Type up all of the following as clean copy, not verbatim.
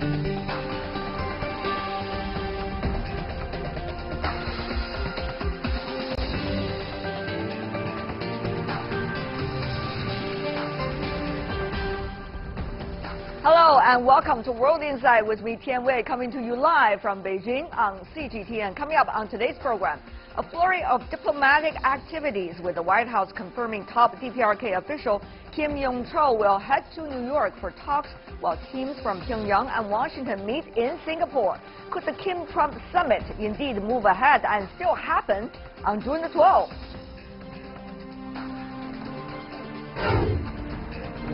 Hello and welcome to World Insight with me, Tian Wei, coming to you live from Beijing on CGTN. Coming up on today's program, a flurry of diplomatic activities with the White House confirming top DPRK official Kim Yong-chol will head to New York for talks while teams from Pyongyang and Washington meet in Singapore. Could the KimTrump Summit indeed move ahead and still happen on June the 12th?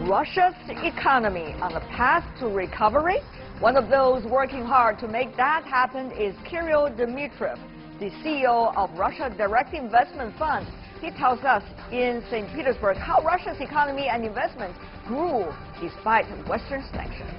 Russia's economy on the path to recovery? One of those working hard to make that happen is Kirill Dmitriev, the CEO of Russia Direct Investment Fund. He tells us in St. Petersburg how Russia's economy and investments grew despite Western sanctions.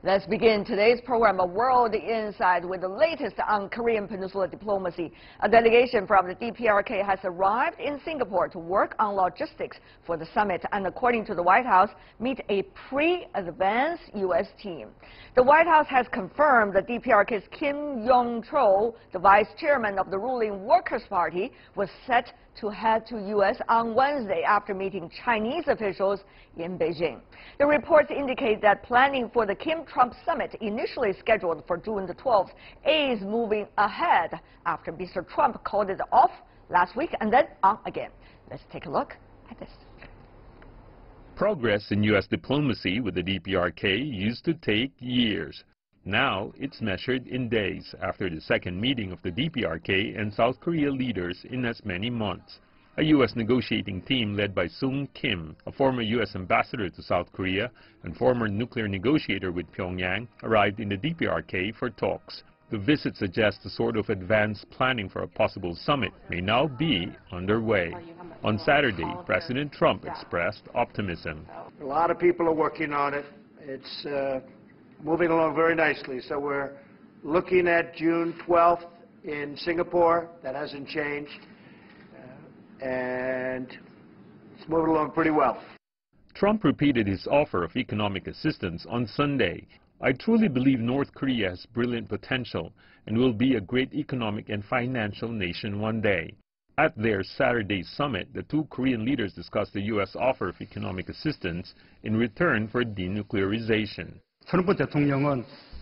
Let's begin today's program of World Insight with the latest on Korean Peninsula diplomacy. A delegation from the DPRK has arrived in Singapore to work on logistics for the summit and, according to the White House, meet a pre-advance U.S. team. The White House has confirmed that DPRK's Kim Yong-chol, the vice chairman of the ruling Workers' Party, was set to head to U.S. on Wednesday after meeting Chinese officials in Beijing. The reports indicate that planning for the KimTrump Summit, initially scheduled for June the 12th, is moving ahead after Mr. Trump called it off last week and then on again. Let's take a look at this. Progress in U.S. diplomacy with the DPRK used to take years. Now it's measured in days after the second meeting of the DPRK and South Korea leaders in as many months. A U.S. negotiating team led by Sung Kim, a former U.S. ambassador to South Korea and former nuclear negotiator with Pyongyang, arrived in the DPRK for talks. The visit suggests a sort of advanced planning for a possible summit may now be underway. On Saturday, President Trump expressed optimism. A lot of people are working on it. It's moving along very nicely. So we're looking at June 12th in Singapore. That hasn't changed. And it's moving along pretty well. Trump repeated his offer of economic assistance on Sunday. I truly believe North Korea has brilliant potential and will be a great economic and financial nation one day. At their Saturday summit, the two Korean leaders discussed the U.S. offer of economic assistance in return for denuclearization.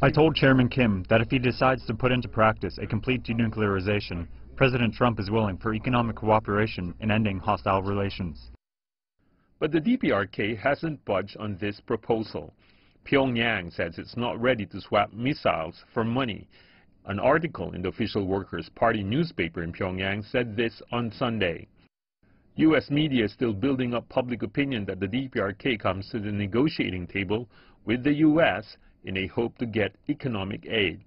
I told Chairman Kim that if he decides to put into practice a complete denuclearization, President Trump is willing for economic cooperation in ending hostile relations. But the DPRK hasn't budged on this proposal. Pyongyang says it's not ready to swap missiles for money. An article in the official Workers' Party newspaper in Pyongyang said this on Sunday. U.S. media is still building up public opinion that the DPRK comes to the negotiating table with the U.S. in a hope to get economic aid.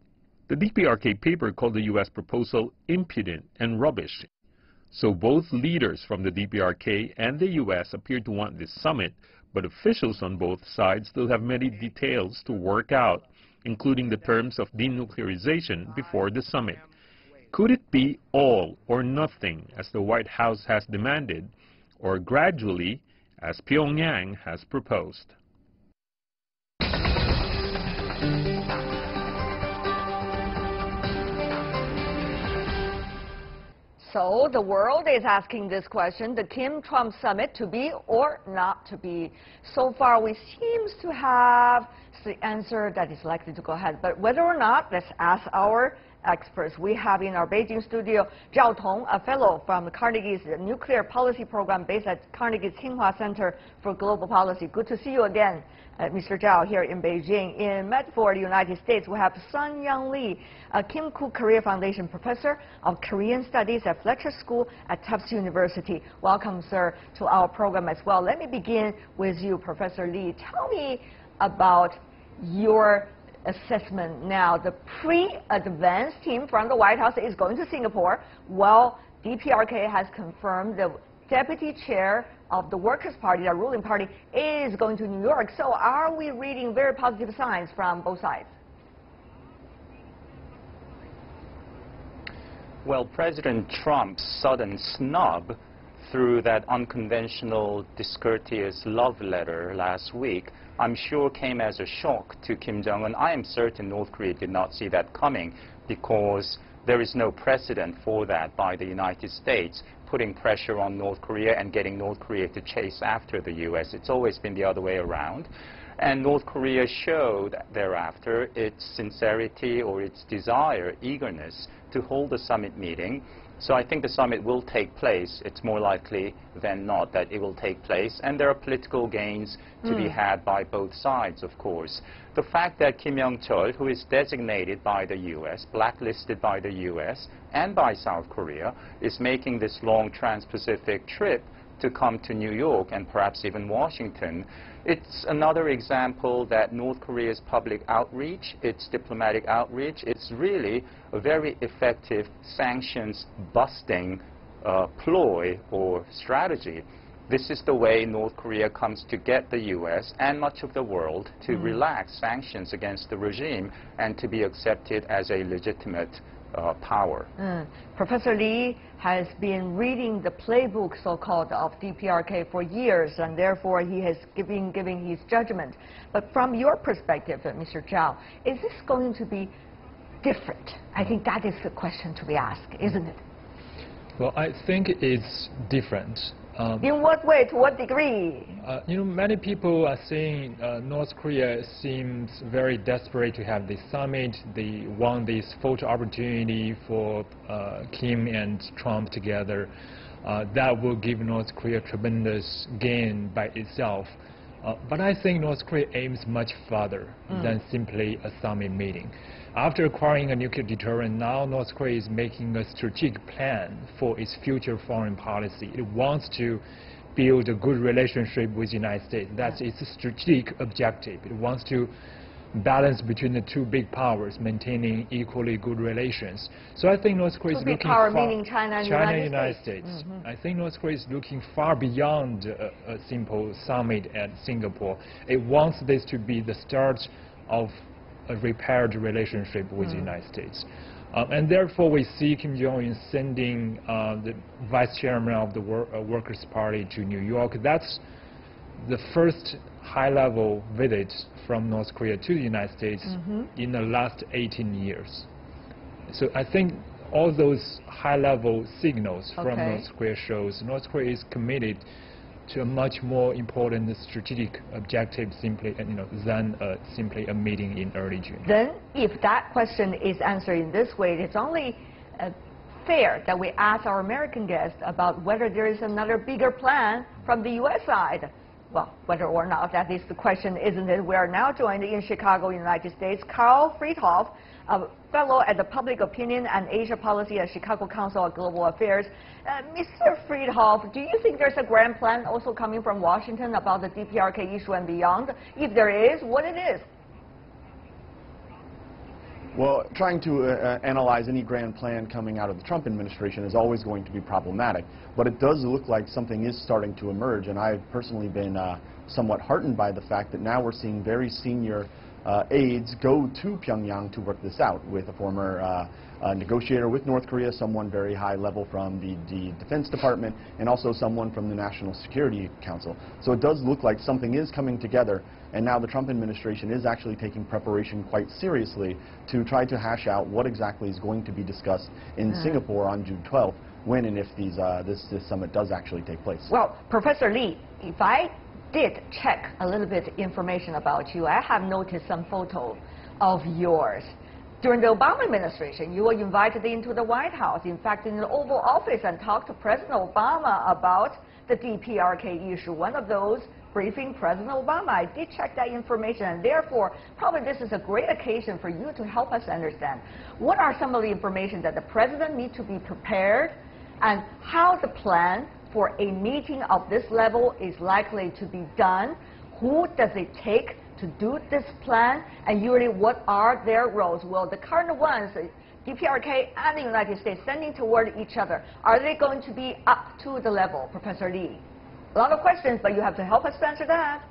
The DPRK paper called the U.S. proposal impudent and rubbish. So both leaders from the DPRK and the U.S. appear to want this summit, but officials on both sides still have many details to work out, including the terms of denuclearization before the summit. Could it be all or nothing, as the White House has demanded, or gradually, as Pyongyang has proposed? So the world is asking this question, the KimTrump Summit to be or not to be. So far, we seem to have the answer that is likely to go ahead. But whether or not, let's ask our experts. We have in our Beijing studio Zhao Tong, a fellow from Carnegie's Nuclear Policy Program based at Carnegie's Tsinghua Center for Global Policy. Good to see you again, Mr. Zhao, here in Beijing. In Medford, United States, we have Sun Young Lee, a Kim Koo Korea Foundation professor of Korean Studies at Fletcher School at Tufts University. Welcome, sir, to our program as well. Let me begin with you, Professor Lee. Tell me about your assessment now. The pre-advance team from the White House is going to Singapore, while DPRK has confirmed the deputy chair of the Workers' Party, the ruling party, is going to New York. So are we reading very positive signs from both sides? Well, President Trump's sudden snub through that unconventional, discourteous love letter last week, I'm sure came as a shock to Kim Jong-un. I am certain North Korea did not see that coming because there is no precedent for that by the United States putting pressure on North Korea and getting North Korea to chase after the U.S. It's always been the other way around. And North Korea showed thereafter its sincerity or its desire, eagerness to hold a summit meeting. So I think the summit will take place. It's more likely than not that it will take place. And there are political gains to be had by both sides, of course. The fact that Kim Young-chol, who is designated by the U.S., blacklisted by the U.S. and by South Korea, is making this long trans-Pacific trip to come to New York and perhaps even Washington, it's another example that North Korea's public outreach, its diplomatic outreach, it's really a very effective sanctions-busting ploy or strategy. This is the way North Korea comes to get the U.S. and much of the world to relax sanctions against the regime and to be accepted as a legitimate power. Professor Lee has been reading the playbook, so-called, of DPRK for years, and therefore he has giving his judgment. But from your perspective, Mr. Zhao, is this going to be different? I think that is the question to be asked, isn't it? Well, I think it's different. In what way? To what degree? You know, many people are saying North Korea seems very desperate to have this summit. They want this photo opportunity for Kim and Trump together. That will give North Korea tremendous gain by itself. But I think North Korea aims much further than simply a summit meeting. After acquiring a nuclear deterrent, now North Korea is making a strategic plan for its future foreign policy. It wants to build a good relationship with the United States. That's its strategic objective. It wants to balance between the two big powers, maintaining equally good relations. So I think North Korea is looking far, far, meaning China and United States. I think North Korea is looking far beyond a simple summit at Singapore. It wants this to be the start of a repaired relationship with the United States. And therefore we see Kim Jong-un sending the vice chairman of the Workers' Party to New York. That's the first high-level visit from North Korea to the United States in the last 18 years. So I think all those high-level signals from North Korea shows North Korea is committed to a much more important strategic objective than simply a meeting in early June. Then, if that question is answered in this way, it's only fair that we ask our American guests about whether there is another bigger plan from the U.S. side. Well, whether or not that is the question, isn't it? We are now joined in Chicago, United States, Karl Friedhoff, a fellow at the Public Opinion and Asia Policy at Chicago Council on Global Affairs. Mr. Friedhoff, do you think there's a grand plan also coming from Washington about the DPRK issue and beyond? If there is, what it is? Well, trying to analyze any grand plan coming out of the Trump administration is always going to be problematic. But it does look like something is starting to emerge, and I've personally been somewhat heartened by the fact that now we're seeing very senior aides go to Pyongyang to work this out with a former negotiator with North Korea, someone very high level from the Defense Department, and also someone from the National Security Council. So it does look like something is coming together, and now the Trump administration is actually taking preparation quite seriously to try to hash out what exactly is going to be discussed in Singapore on June 12th, when and if this summit does actually take place. Well, Professor Lee, if I did check a little bit information about you, I have noticed some photos of yours. During the Obama administration, you were invited into the White House, in fact, in the Oval Office, and talked to President Obama about the DPRK issue. One of those briefing President Obama. I did check that information, and therefore, probably this is a great occasion for you to help us understand what are some of the information that the President needs to be prepared, and how the plan for a meeting of this level is likely to be done. Who does it take to do this plan, and usually what are their roles? Well, the current ones, DPRK and the United States, sending toward each other, are they going to be up to the level, Professor Lee? A lot of questions, but you have to help us answer that.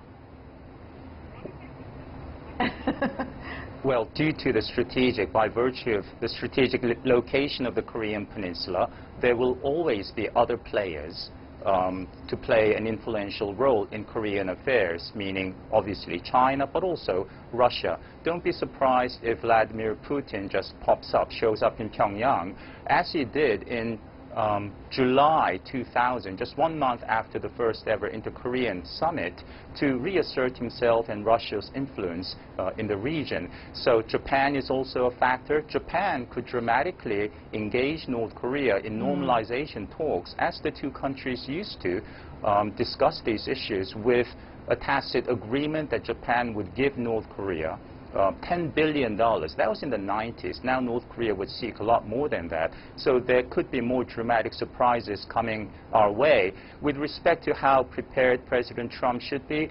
Well, due to the strategic, by virtue of the strategic location of the Korean Peninsula, there will always be other players to play an influential role in Korean affairs, meaning obviously China, but also Russia. Don't be surprised if Vladimir Putin just pops up, shows up in Pyongyang, as he did in July 2000, just 1 month after the first ever Inter-Korean Summit, to reassert himself and Russia's influence in the region. So Japan is also a factor. Japan could dramatically engage North Korea in normalization talks, as the two countries used to discuss these issues, with a tacit agreement that Japan would give North Korea $10 billion. That was in the 90s. Now North Korea would seek a lot more than that. So there could be more dramatic surprises coming our way. With respect to how prepared President Trump should be,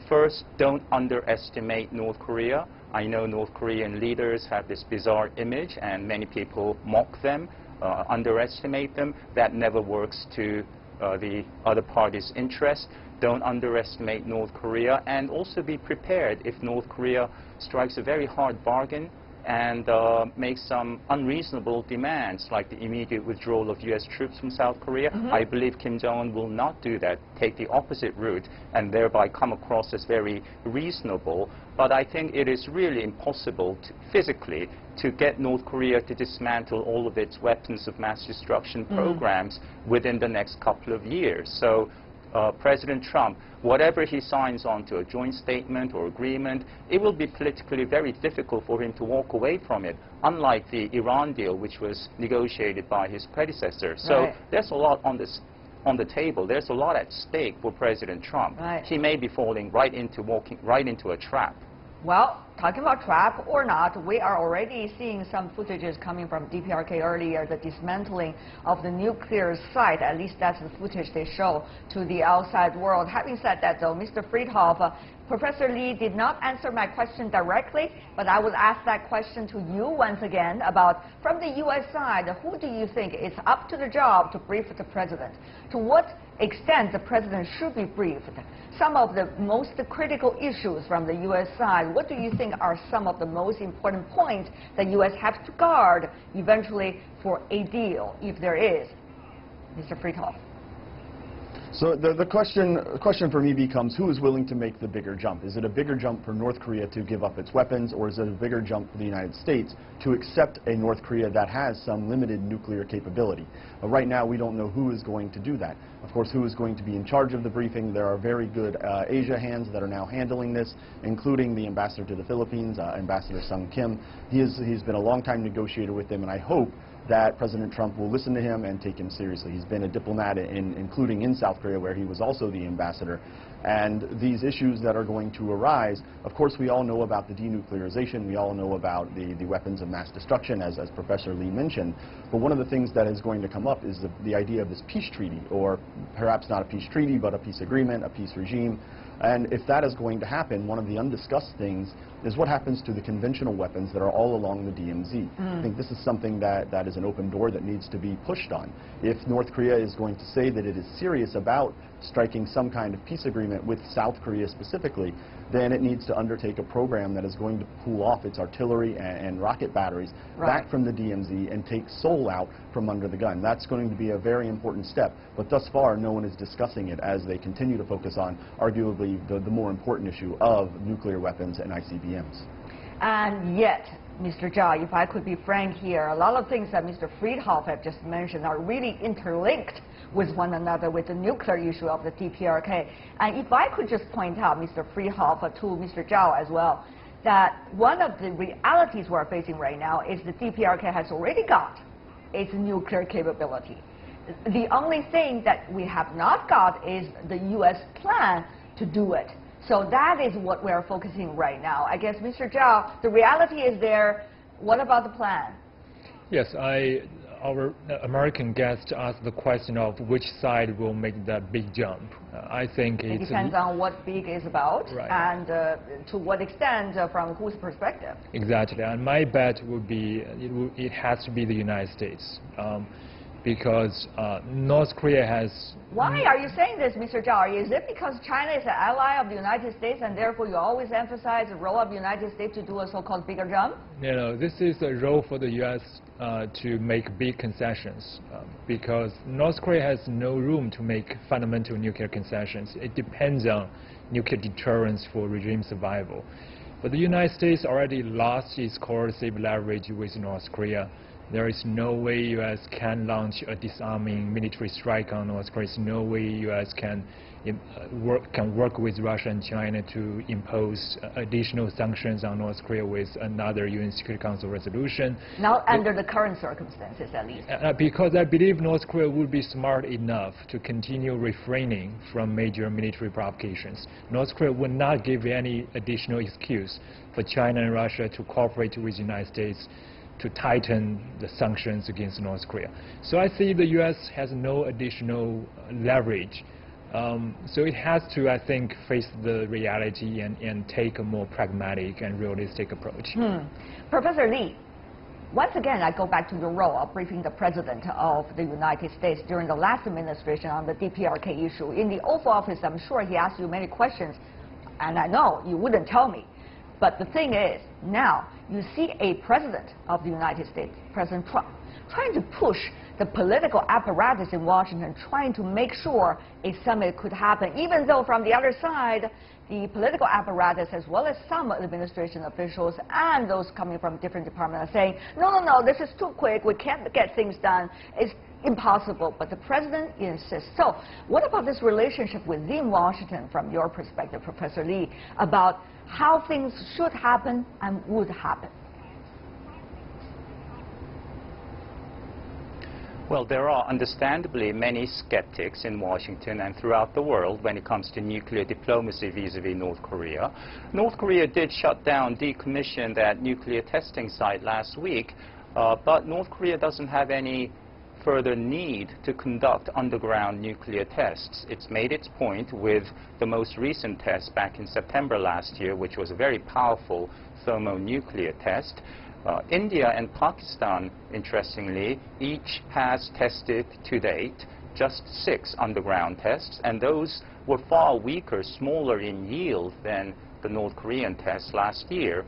first, don't underestimate North Korea. I know North Korean leaders have this bizarre image, and many people mock them, underestimate them. That never works to the other party's interest. Don't underestimate North Korea, and also be prepared if North Korea strikes a very hard bargain and makes some unreasonable demands, like the immediate withdrawal of U.S. troops from South Korea. I believe Kim Jong-un will not do that, take the opposite route, and thereby come across as very reasonable. But I think it is really impossible physically to get North Korea to dismantle all of its weapons of mass destruction programs within the next couple of years. So President Trump, whatever he signs on to, a joint statement or agreement, it will be politically very difficult for him to walk away from it, unlike the Iran deal, which was negotiated by his predecessor. So there's a lot on the table. There's a lot at stake for President Trump. He may be falling right into a trap. Well, talking about trap or not, we are already seeing some footages coming from DPRK earlier, the dismantling of the nuclear site. At least that's the footage they show to the outside world. Having said that, though, Mr. Friedhoff, Professor Lee did not answer my question directly, but I will ask that question to you once again about, from the U.S. side, who do you think is up to the job to brief the president? To what extent the president should be briefed? Some of the most critical issues from the U.S. side, what do you think are some of the most important points that U.S. has to guard eventually for a deal, if there is? Mr. Friedhoff. So the question for me becomes, who is willing to make the bigger jump? Is it a bigger jump for North Korea to give up its weapons, or is it a bigger jump for the United States to accept a North Korea that has some limited nuclear capability? Right now, we don't know who is going to do that. Of course, who is going to be in charge of the briefing? There are very good Asia hands that are now handling this, including the ambassador to the Philippines, Ambassador Sung Kim. He's been a long-time negotiator with them, and I hope that President Trump will listen to him and take him seriously. He's been a diplomat, including in South Korea, where he was also the ambassador. And these issues that are going to arise, of course, we all know about the denuclearization. We all know about the weapons of mass destruction, as Professor Lee mentioned. But one of the things that is going to come up is the idea of this peace treaty, or perhaps not a peace treaty, but a peace agreement, a peace regime. And if that is going to happen, one of the undiscussed things is what happens to the conventional weapons that are all along the DMZ. I think this is something that is an open door that needs to be pushed on. If North Korea is going to say that it is serious about striking some kind of peace agreement with South Korea specifically, then it needs to undertake a program that is going to pull off its artillery and rocket batteries back from the DMZ and take Seoul out from under the gun. That's going to be a very important step, but thus far no one is discussing it, as they continue to focus on arguably the more important issue of nuclear weapons and ICBMs. And yet, Mr. Zhao, if I could be frank here, a lot of things that Mr. Friedhoff have just mentioned are really interlinked with one another, with the nuclear issue of the DPRK. And if I could just point out, Mr. Friedhoff, to Mr. Zhao as well, that one of the realities we're facing right now is the DPRK has already got its nuclear capability. The only thing that we have not got is the U.S. plan to do it. So that is what we're focusing right now. I guess, Mr. Zhao, the reality is there. What about the plan? Yes, our American guest asked the question of which side will make that big jump. I think it depends on what big is about, and to what extent, from whose perspective. Exactly, and my bet would be it has to be the United States. because North Korea has... Why are you saying this, Mr. Zhao? Is it because China is an ally of the United States and therefore you always emphasize the role of the United States to do a so-called bigger jump? You know, this is a role for the U.S. To make big concessions because North Korea has no room to make fundamental nuclear concessions. It depends on nuclear deterrence for regime survival. But the United States already lost its coercive leverage with North Korea. There is no way U.S. can launch a disarming military strike on North Korea. There's no way U.S. can work with Russia and China to impose additional sanctions on North Korea with another UN Security Council resolution. Not under the current circumstances, at least. Because I believe North Korea would be smart enough to continue refraining from major military provocations. North Korea would not give any additional excuse for China and Russia to cooperate with the United States to tighten the sanctions against North Korea. So I see the U.S. has no additional leverage. So it has to, I think, face the reality and take a more pragmatic and realistic approach. Professor Lee, once again, I go back to your role of briefing the President of the United States during the last administration on the DPRK issue. In the Oval Office, I'm sure he asked you many questions, and I know you wouldn't tell me. But the thing is, now you see a President of the United States, President Trump, trying to push the political apparatus in Washington, trying to make sure a summit could happen, even though from the other side, the political apparatus, as well as some administration officials and those coming from different departments are saying, no, this is too quick, we can't get things done, it's impossible. But the President insists. So what about this relationship within Washington from your perspective, Professor Lee, about how things should happen and would happen? Well, there are understandably many skeptics in Washington and throughout the world when it comes to nuclear diplomacy vis-a-vis North Korea. North Korea did shut down, decommission that nuclear testing site last week, but North Korea doesn't have any further need to conduct underground nuclear tests. It's made its point with the most recent test back in September last year, which was a very powerful thermonuclear test. India and Pakistan, interestingly, each has tested to date just 6 underground tests, and those were far weaker, smaller in yield than the North Korean tests last year.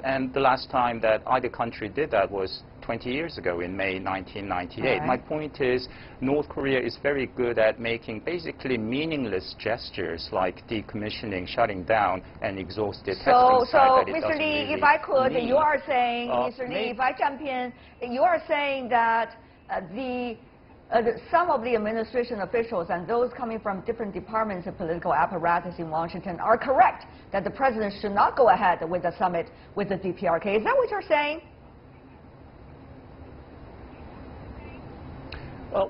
And the last time that either country did that was 20 years ago in May 1998. Right. My point is North Korea is very good at making basically meaningless gestures like decommissioning, shutting down an exhausted testing site that it Mr. Lee, really if I could, need. you are saying, Mr. Lee, if I jump in, you are saying that some of the administration officials and those coming from different departments and political apparatus in Washington are correct that the President should not go ahead with the summit with the DPRK. Is that what you're saying?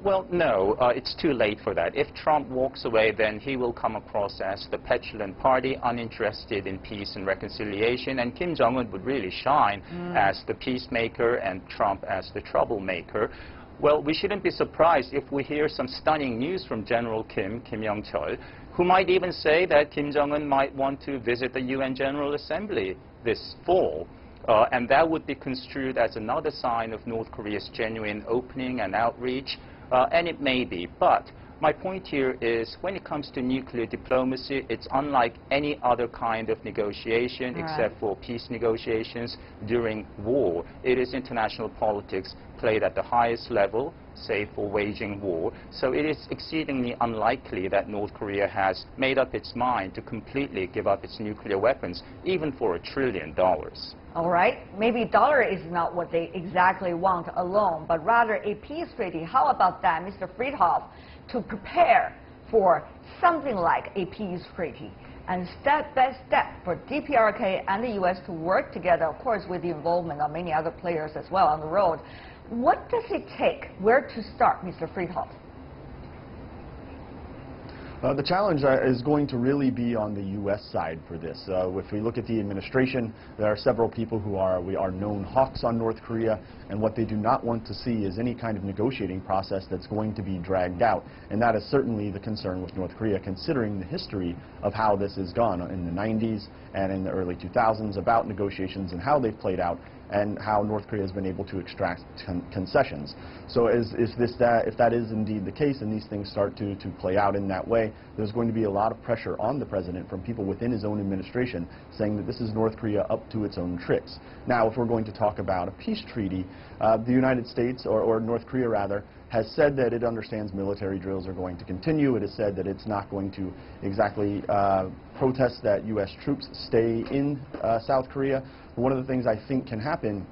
Well, no, it's too late for that. If Trump walks away, then he will come across as the petulant party, uninterested in peace and reconciliation, and Kim Jong-un would really shine as the peacemaker and Trump as the troublemaker. Well, we shouldn't be surprised if we hear some stunning news from General Kim Yong-chol, who might even say that Kim Jong-un might want to visit the UN General Assembly this fall. And that would be construed as another sign of North Korea's genuine opening and outreach, and it may be. But my point here is when it comes to nuclear diplomacy, it's unlike any other kind of negotiation except for peace negotiations during war. It is international politics played at the highest level, save for waging war. So it is exceedingly unlikely that North Korea has made up its mind to completely give up its nuclear weapons, even for $1 trillion. All right, maybe dollar is not what they exactly want alone, but rather a peace treaty. How about that, Mr. Friedhoff, to prepare for something like a peace treaty and step by step for DPRK and the U.S. to work together, of course, with the involvement of many other players as well on the road. What does it take? Where to start, Mr. Friedhoff? The challenge is going to really be on the U.S. side for this. If we look at the administration, there are several people who are known hawks on North Korea, and what they do not want to see is any kind of negotiating process that's going to be dragged out. And that is certainly the concern with North Korea, considering the history of how this has gone in the 90s and in the early 2000s about negotiations and how they've played out. and how North Korea has been able to extract concessions. So if that is indeed the case and these things start to play out in that way, there's going to be a lot of pressure on the president from people within his own administration saying that this is North Korea up to its own tricks. Now, if we're going to talk about a peace treaty, the United States, or North Korea rather, has said that it understands military drills are going to continue. It has said that it's not going to exactly protest that U.S. troops stay in South Korea. But one of the things I think can happen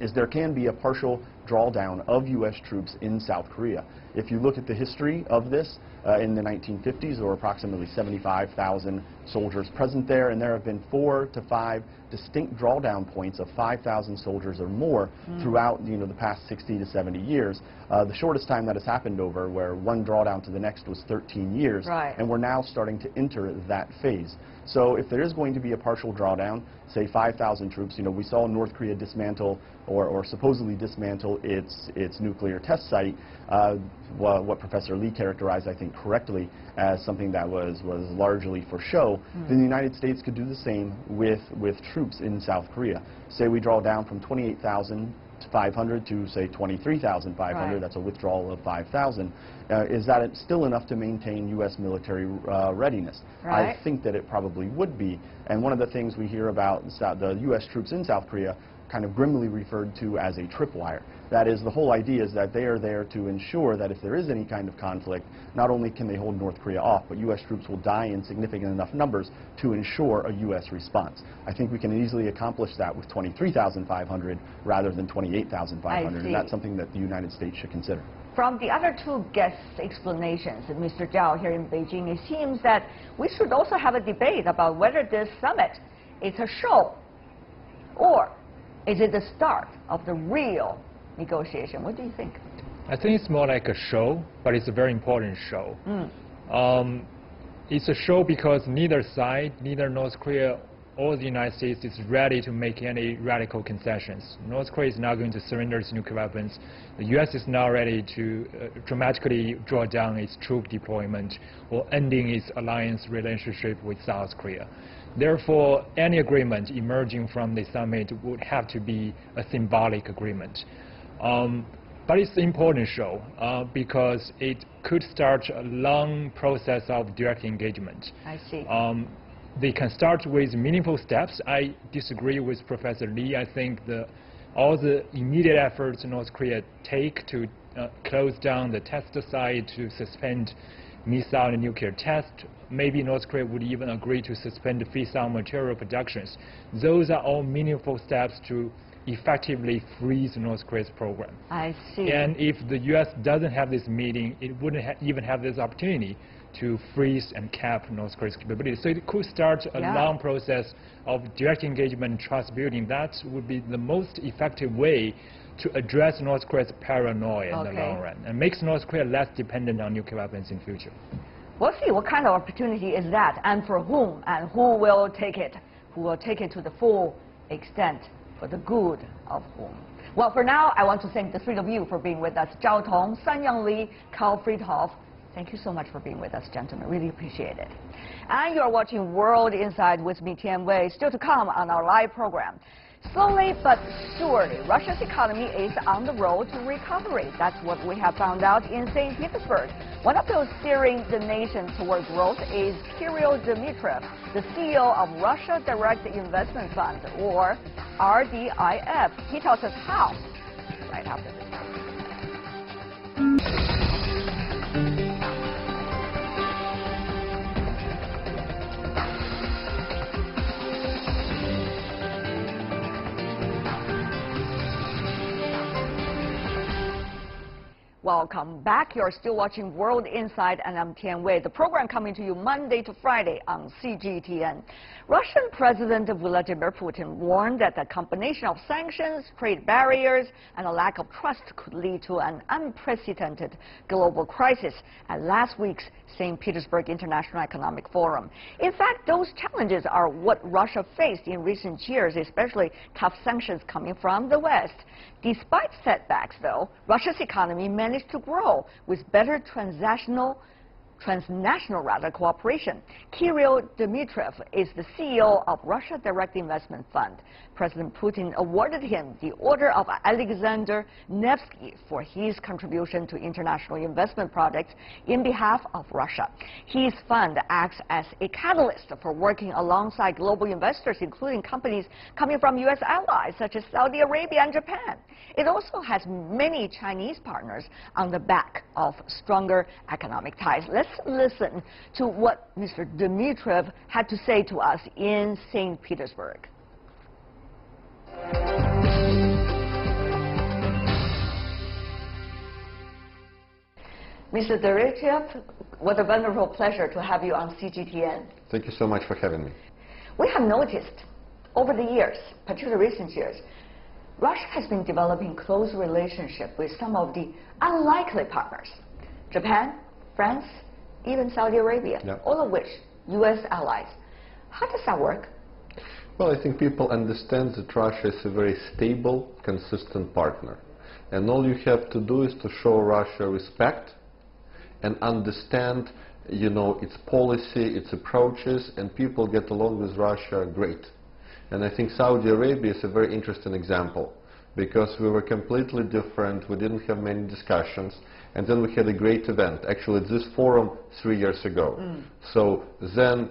is there can be a partial drawdown of U.S. troops in South Korea. If you look at the history of this, in the 1950s, there were approximately 75,000 soldiers present there, and there have been 4 to 5 distinct drawdown points of 5,000 soldiers or more throughout, the past 60 to 70 years. The shortest time that has happened over, where one drawdown to the next, was 13 years, and we're now starting to enter that phase. So if there is going to be a partial drawdown, say 5,000 troops, we saw North Korea dismantle or supposedly dismantle its nuclear test site, what Professor Lee characterized, I think, correctly as something that was largely for show, then the United States could do the same with troops in South Korea. Say we draw down from 28,500 to, say, 23,500, that's a withdrawal of 5,000. Is that still enough to maintain U.S. military readiness? I think that it probably would be. And one of the things we hear about the U.S. troops in South Korea, kind of grimly referred to as a tripwire. That is, the whole idea is that they are there to ensure that if there is any kind of conflict, not only can they hold North Korea off, but U.S. troops will die in significant enough numbers to ensure a U.S. response. I think we can easily accomplish that with 23,500 rather than 28,500, and that's something that the United States should consider. From the other two guests' explanations, Mr. Zhao here in Beijing, it seems that we should also have a debate about whether this summit is a show or is it the start of the real negotiation? What do you think? I think it's more like a show, but it's a very important show. It's a show because neither side, neither North Korea or the United States, is ready to make any radical concessions. North Korea is not going to surrender its nuclear weapons. The U.S. is not ready to dramatically draw down its troop deployment or ending its alliance relationship with South Korea. Therefore, any agreement emerging from the summit would have to be a symbolic agreement. But it's an important show because it could start a long process of direct engagement. I see. They can start with meaningful steps. I disagree with Professor Lee. I think all the immediate efforts North Korea take to close down the test site, to suspend missile and nuclear test, maybe North Korea would even agree to suspend the fissile material productions. Those are all meaningful steps to effectively freeze North Korea's program. I see. And if the U.S. doesn't have this meeting, it wouldn't even have this opportunity to freeze and cap North Korea's capabilities. So it could start a long process of direct engagement and trust building. That would be the most effective way to address North Korea's paranoia in the long run and makes North Korea less dependent on nuclear weapons in future. We'll see what kind of opportunity is that and for whom and who will take it to the full extent for the good of whom. Well, for now, I want to thank the three of you for being with us. Zhao Tong, Sun-Young Lee, Carl Friedhoff. Thank you so much for being with us, gentlemen. Really appreciate it. And you're watching World Inside with me, Tian Wei. Still to come on our live program. Slowly but surely, Russia's economy is on the road to recovery. That's what we have found out in St. Petersburg. One of those steering the nation toward growth is Kirill Dmitriev, the CEO of Russia Direct Investment Fund, or RDIF. He tells us how, right after this. Welcome back. You're still watching World Inside, and I'm Tian Wei. The program coming to you Monday to Friday on CGTN. Russian President Vladimir Putin warned that the combination of sanctions, trade barriers, and a lack of trust could lead to an unprecedented global crisis at last week's St. Petersburg International Economic Forum. In fact, those challenges are what Russia faced in recent years, especially tough sanctions coming from the West. Despite setbacks, though, Russia's economy managed to grow with better transactional transnational cooperation. Kirill Dmitriev is the CEO of Russia Direct Investment Fund. President Putin awarded him the Order of Alexander Nevsky for his contribution to international investment projects in behalf of Russia. His fund acts as a catalyst for working alongside global investors, including companies coming from U.S. allies such as Saudi Arabia and Japan. It also has many Chinese partners on the back of stronger economic ties. Let's listen to what Mr. Dmitriev had to say to us in St. Petersburg. Mr. Dmitriev, what a wonderful pleasure to have you on CGTN. Thank you so much for having me. We have noticed over the years, particularly recent years, Russia has been developing close relationship with some of the unlikely partners. Japan, France, even Saudi Arabia, all of which U.S. allies. How does that work? Well, I think people understand that Russia is a very stable, consistent partner. And all you have to do is to show Russia respect and understand, you know, its policy, its approaches, and people get along with Russia great. And I think Saudi Arabia is a very interesting example, because we were completely different, we didn't have many discussions, and then we had a great event, actually at this forum 3 years ago. So then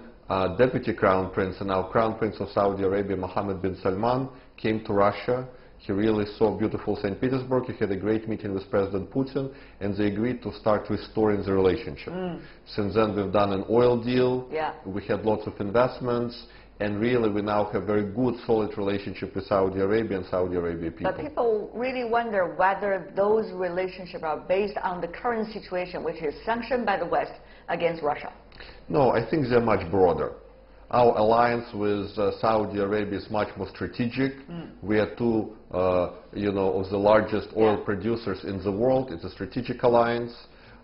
Deputy Crown Prince and now Crown Prince of Saudi Arabia, Mohammed bin Salman, came to Russia. He really saw beautiful St. Petersburg. He had a great meeting with President Putin, and they agreed to start restoring the relationship. Since then, we've done an oil deal. We had lots of investments, and really, we now have a very good, solid relationship with Saudi Arabia and Saudi Arabia people. But people really wonder whether those relationships are based on the current situation, which is sanctioned by the West against Russia. No, I think they're much broader. Our alliance with Saudi Arabia is much more strategic. We are two, you know, of the largest oil producers in the world. It's a strategic alliance.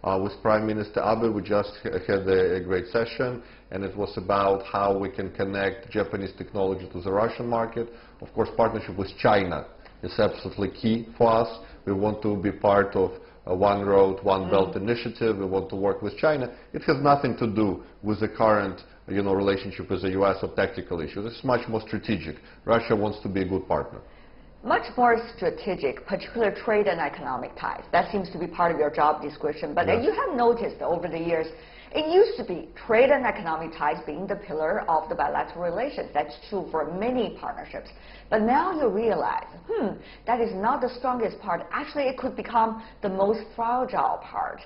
With Prime Minister Abe, we just had a great session, and it was about how we can connect Japanese technology to the Russian market. Of course, partnership with China is absolutely key for us. We want to be part of One Road, One Belt initiative. We want to work with China. It has nothing to do with the current, you know, relationship with the U.S. or tactical issues. It's much more strategic. Russia wants to be a good partner. Much more strategic, particular trade and economic ties. That seems to be part of your job description. But you have noticed over the years, it used to be trade and economic ties being the pillar of the bilateral relations. That's true for many partnerships. But now you realize, that is not the strongest part. Actually, it could become the most fragile part,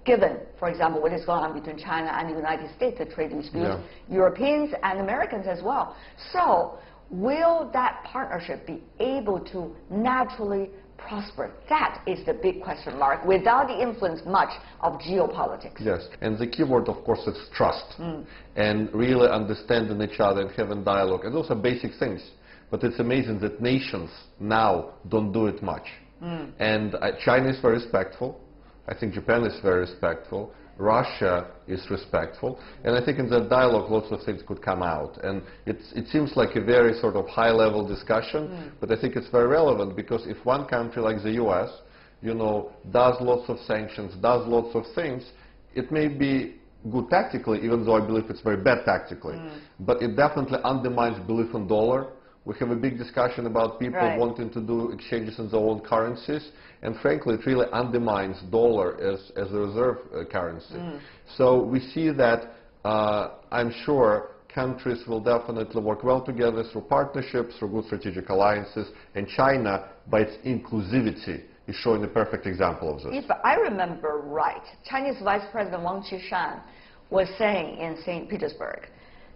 given, for example, what is going on between China and the United States, the trade disputes, Europeans and Americans as well. So, will that partnership be able to naturally prosper? That is the big question mark, without the influence much of geopolitics. Yes, and the key word, of course, is trust. And really understanding each other and having dialogue. And those are basic things. But it's amazing that nations now don't do it much. And China is very respectful. I think Japan is very respectful. Russia is respectful, and I think in that dialogue lots of things could come out. And it seems like a very sort of high-level discussion, but I think it's very relevant, because if one country like the U.S., you know, does lots of sanctions, does lots of things, it may be good tactically, even though I believe it's very bad tactically, but it definitely undermines belief in dollar. We have a big discussion about people wanting to do exchanges in their own currencies, and frankly, it really undermines dollar as a reserve currency. So we see that, I'm sure, countries will definitely work well together through partnerships, through good strategic alliances, and China, by its inclusivity, is showing a perfect example of this. If I remember right, Chinese Vice President Wang Qishan was saying in St. Petersburg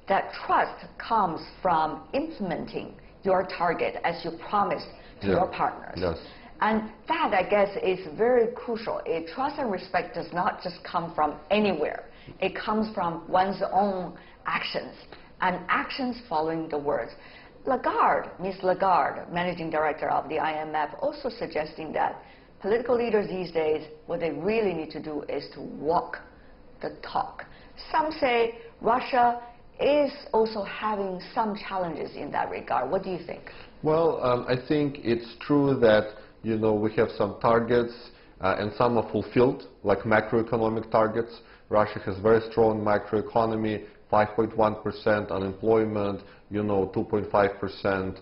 that trust comes from implementing your target as you promised to your partners. And that, I guess, is very crucial. A trust and respect does not just come from anywhere. It comes from one's own actions, and actions following the words. Lagarde, Ms. Lagarde, Managing Director of the IMF, also suggesting that political leaders these days, what they really need to do is to walk the talk. Some say Russia is also having some challenges in that regard. What do you think? Well, I think it's true that, you know, we have some targets and some are fulfilled, like macroeconomic targets, Russia has very strong macroeconomy, 5.1% unemployment, 2.5%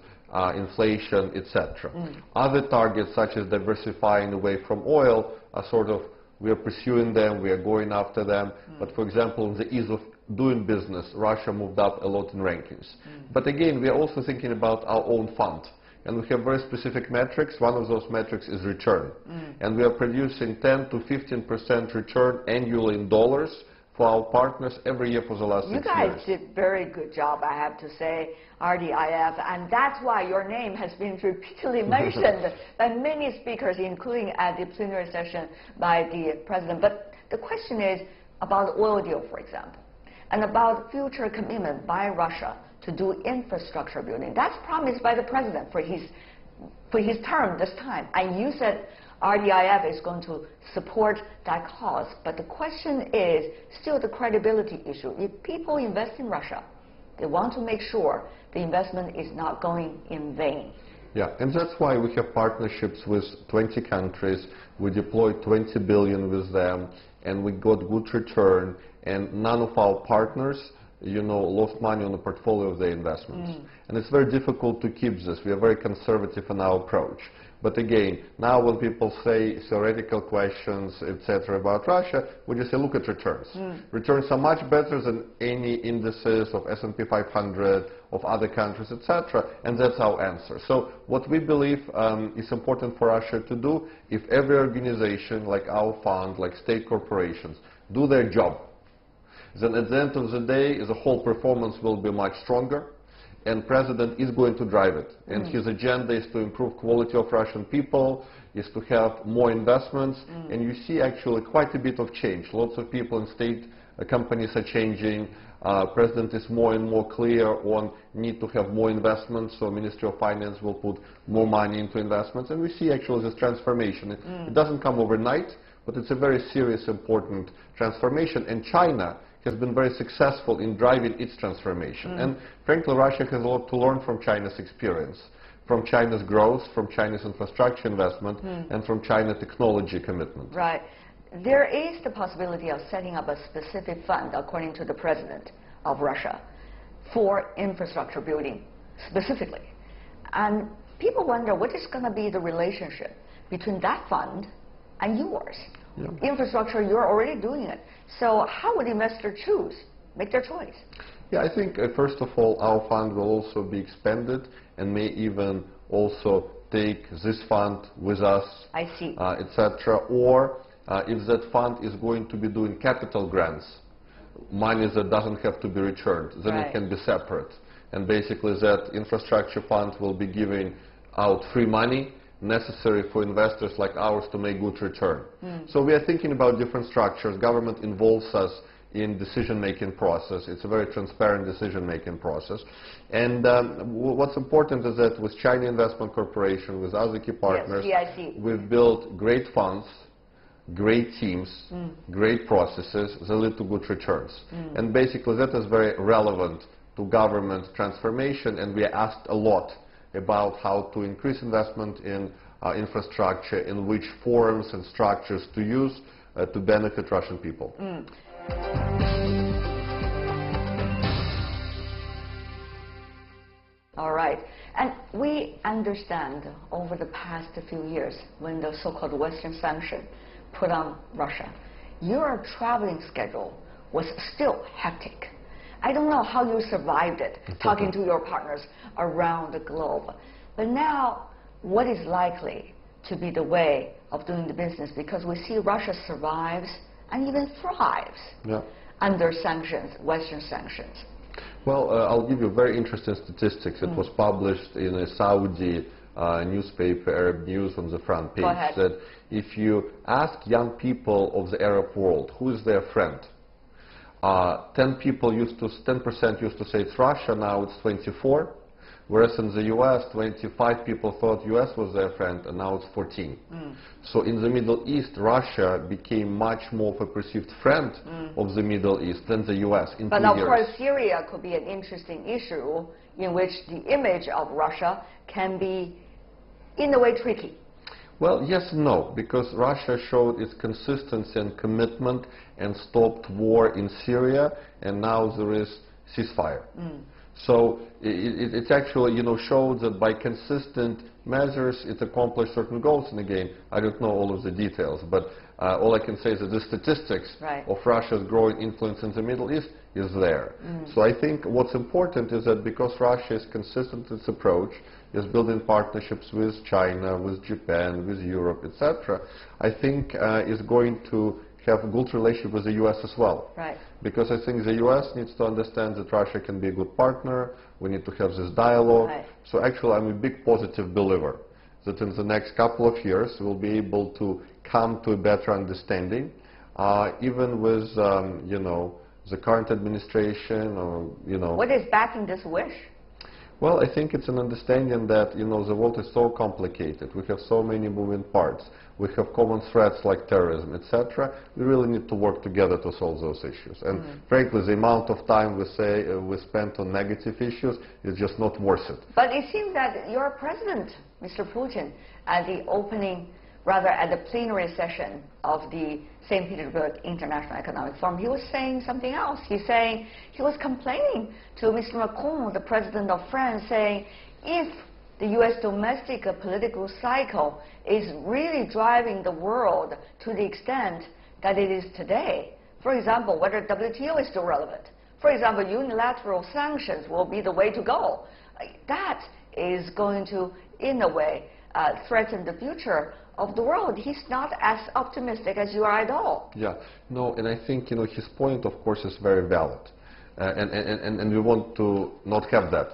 inflation, etc. Other targets, such as diversifying away from oil, are sort of, we are pursuing them, we are going after them. But for example, in the ease of doing business, Russia moved up a lot in rankings. But again, we are also thinking about our own fund. And we have very specific metrics. One of those metrics is return. And we are producing 10 to 15% return annually in dollars for our partners every year for the last 6 years. You guys did very good job, I have to say, RDIF, and that's why your name has been repeatedly mentioned by many speakers, including at the plenary session by the president. But the question is about the oil deal, for example, and about future commitment by Russia to do infrastructure building. That's promised by the president for his term this time. And you said RDIF is going to support that cause. But the question is still the credibility issue. If people invest in Russia, they want to make sure the investment is not going in vain. Yeah, and that's why we have partnerships with 20 countries. We deployed 20 billion with them, and we got good return, and none of our partners lost money on the portfolio of their investments. And it's very difficult to keep this. We are very conservative in our approach. But again, now when people say theoretical questions, etc. about Russia, we just say, look at returns. Returns are much better than any indices of S&P 500, of other countries, etc. And that's our answer. So what we believe is important for Russia to do, if every organization like our fund, like state corporations, do their job, then at the end of the day, the whole performance will be much stronger, and President is going to drive it. And his agenda is to improve quality of Russian people, is to have more investments, and you see actually quite a bit of change. Lots of people in state companies are changing. President is more and more clear on need to have more investments, so Ministry of Finance will put more money into investments, and we see actually this transformation. It doesn't come overnight, but it's a very serious, important transformation, and China has been very successful in driving its transformation. And frankly, Russia has a lot to learn from China's experience, from China's growth, from China's infrastructure investment, and from China's technology commitment. Right. There is the possibility of setting up a specific fund, according to the president of Russia, for infrastructure building specifically. And people wonder what is going to be the relationship between that fund and yours. Infrastructure, you're already doing it. So how would investors make their choice? Yeah, I think first of all, our fund will also be expanded and may even also take this fund with us, etc. Or if that fund is going to be doing capital grants, money that doesn't have to be returned, then it can be separate. And basically that infrastructure fund will be giving out free money necessary for investors like ours to make good return. So we are thinking about different structures. Government involves us in decision-making process. It's a very transparent decision-making process. And what's important is that with China Investment Corporation, with other key partners, we've built great funds, great teams, great processes that lead to good returns. And basically that is very relevant to government transformation, and we are asked a lot about how to increase investment in infrastructure, in which forms and structures to use to benefit Russian people. All right. And we understand over the past few years, when the so-called Western sanction put on Russia, your traveling schedule was still hectic. I don't know how you survived it, talking to your partners around the globe. But now, what is likely to be the way of doing the business? Because we see Russia survives and even thrives under sanctions, Western sanctions. Well, I'll give you very interesting statistics. It was published in a Saudi newspaper, Arab News, on the front page, that if you ask young people of the Arab world, who is their friend? 10% used to say it's Russia, now it's 24. Whereas in the US, 25 people thought US was their friend, and now it's 14. So in the Middle East, Russia became much more of a perceived friend of the Middle East than the US in 2 years. But of course, Syria could be an interesting issue in which the image of Russia can be, in a way, tricky. Well, yes and no, because Russia showed its consistency and commitment and stopped war in Syria, and now there is ceasefire. So it actually, showed that by consistent measures it accomplished certain goals. And again, I don't know all of the details, but all I can say is that the statistics of Russia's growing influence in the Middle East is there. So I think what's important is that because Russia is consistent in its approach, is building partnerships with China, with Japan, with Europe, etc., I think is going to have a good relationship with the U.S. as well. Right. Because I think the U.S. needs to understand that Russia can be a good partner. We need to have this dialogue. Right. So actually, I'm a big positive believer that in the next couple of years we'll be able to come to a better understanding, even with, the current administration or, What is backing this wish? Well, I think it's an understanding that, the world is so complicated. We have so many moving parts. We have common threats like terrorism, etc. We really need to work together to solve those issues. And frankly, the amount of time we spent on negative issues is just not worth it. But it seems that your president, Mr. Putin, at the opening, rather at the plenary session of the St. Petersburg International Economic Forum, he was saying something else. He was complaining to Mr. Macron, the president of France, saying if the U.S. domestic political cycle is really driving the world to the extent that it is today, for example, whether WTO is still relevant, for example, unilateral sanctions will be the way to go, that is going to, in a way, threaten the future of the world. He's not as optimistic as you are at all. Yeah, no, and I think, his point, of course, is very valid. And we want to not have that.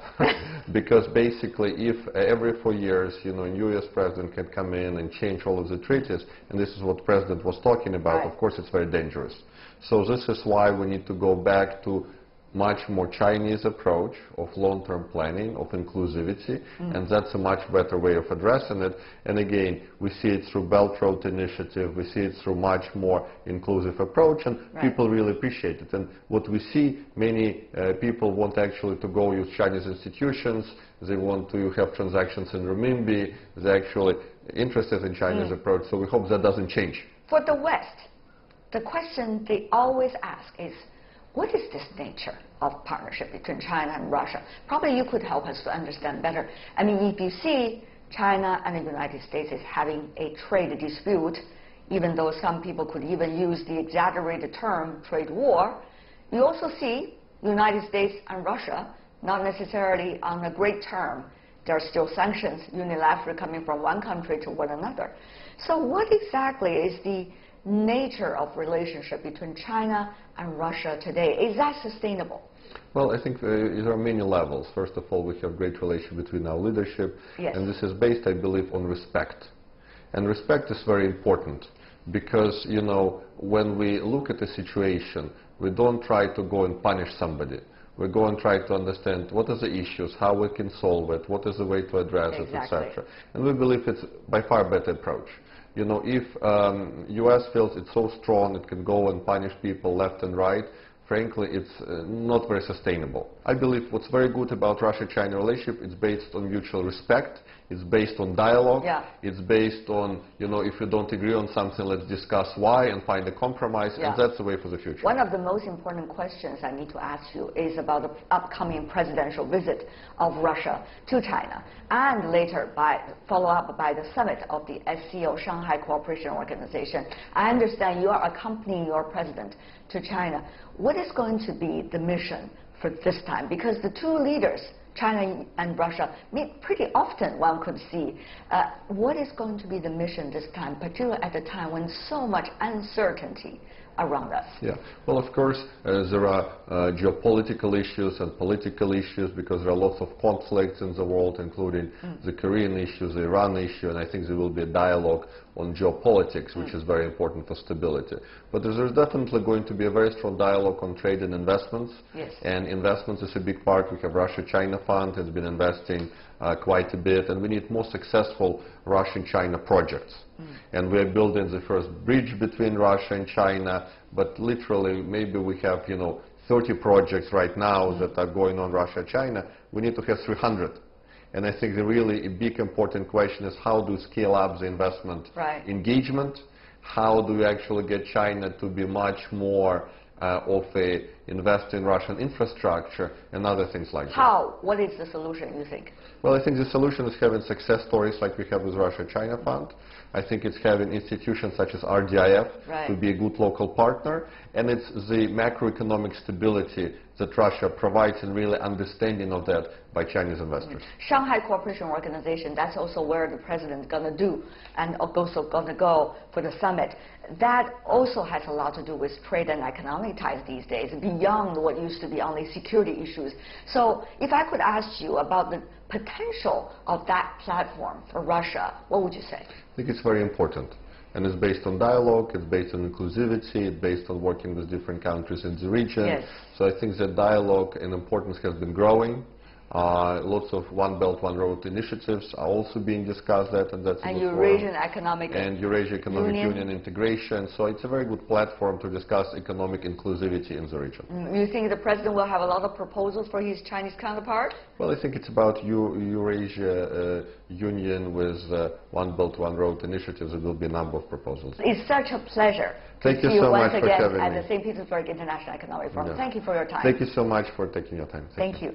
Because basically, if every 4 years, a new U.S. president can come in and change all of the treaties, and this is what the president was talking about, of course, it's very dangerous. So this is why we need to go back to much more Chinese approach of long-term planning, of inclusivity, and that's a much better way of addressing it. And again, we see it through Belt Road Initiative, we see it through much more inclusive approach, and people really appreciate it. And what we see, many people want actually to go use Chinese institutions, they want to have transactions in renminbi, they're actually interested in Chinese approach, so we hope that doesn't change. For the West, the question they always ask is, what is this nature of partnership between China and Russia? Probably you could help us to understand better. I mean, if you see China and the United States is having a trade dispute, even though some people could even use the exaggerated term trade war, you also see United States and Russia not necessarily on a great term. There are still sanctions unilaterally coming from one country to one another. So what exactly is the nature of relationship between China and Russia today? Is that sustainable? Well, I think there are many levels. First of all, we have great relation between our leadership, and this is based, I believe, on respect. And respect is very important because, when we look at a situation, we don't try to go and punish somebody. We go and try to understand what are the issues, how we can solve it, what is the way to address it, etc. And we believe it's by far better approach. If U.S. feels it's so strong, it can go and punish people left and right, frankly, it's not very sustainable. I believe what's very good about Russia-China relationship, it's based on mutual respect, it's based on dialogue, it's based on, if you don't agree on something, let's discuss why and find a compromise, and that's the way for the future. One of the most important questions I need to ask you is about the upcoming presidential visit of Russia to China, and later follow up by the summit of the SCO, Shanghai Cooperation Organization. I understand you are accompanying your president to China. What is going to be the mission for this time? Because the two leaders, China and Russia, meet pretty often, one could see. What is going to be the mission this time, particularly at a time when so much uncertainty around us? Yeah, well, of course, there are geopolitical issues and political issues because there are lots of conflicts in the world, including the Korean issue, the Iran issue, and I think there will be a dialogue on geopolitics, which is very important for stability. But there's definitely going to be a very strong dialogue on trade and investments. And investments is a big part. We have Russia-China Fund has been investing quite a bit, and we need more successful Russian-China projects. And we're building the first bridge between Russia and China, but literally maybe we have 30 projects right now that are going on Russia-China. We need to have 300. And I think the really big important question is how do you scale up the investment engagement? How do you actually get China to be much more of a invest in Russian infrastructure and other things like that? How? What is the solution, you think? Well, I think the solution is having success stories like we have with Russia-China Fund. I think it's having institutions such as RDIF to be a good local partner, and it's the macroeconomic stability that Russia provides and really understanding of that by Chinese investors. Shanghai Cooperation Organization, that's also where the president is going to do and also going to go for the summit. That also has a lot to do with trade and economic ties these days, beyond what used to be only security issues. So if I could ask you about the potential of that platform for Russia, what would you say? I think it's very important. And it's based on dialogue, it's based on inclusivity, it's based on working with different countries in the region. So I think that dialogue and importance has been growing. Lots of One Belt, One Road initiatives are also being discussed and that's Eurasian Economic Union integration. So it's a very good platform to discuss economic inclusivity in the region. You think the president will have a lot of proposals for his Chinese counterpart? Well, I think it's about Eurasia Union with One Belt, One Road initiatives. There will be a number of proposals. It's such a pleasure. Thank you so much for having me. At the St. Petersburg International Economic Forum. Thank you for your time. Thank you so much for taking your time. Thank you.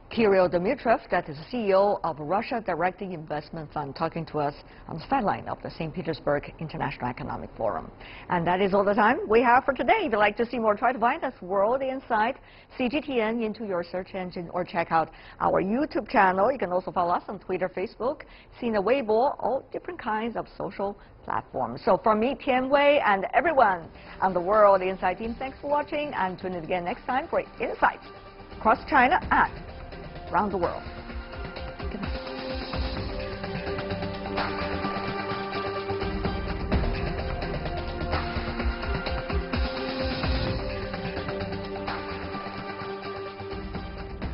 Kirill Dmitriev, that is the CEO of Russia Direct Investment Fund, talking to us on the sideline of the St. Petersburg International Economic Forum. And that is all the time we have for today. If you'd like to see more, try to find us World Insight, CGTN, into your search engine, or check out our YouTube channel. You can also follow us on Twitter, Facebook, Sina Weibo, all different kinds of social platforms. So from me, Tian Wei, and everyone on the World Insight team, thanks for watching, and tune in again next time for insights across China and around the world.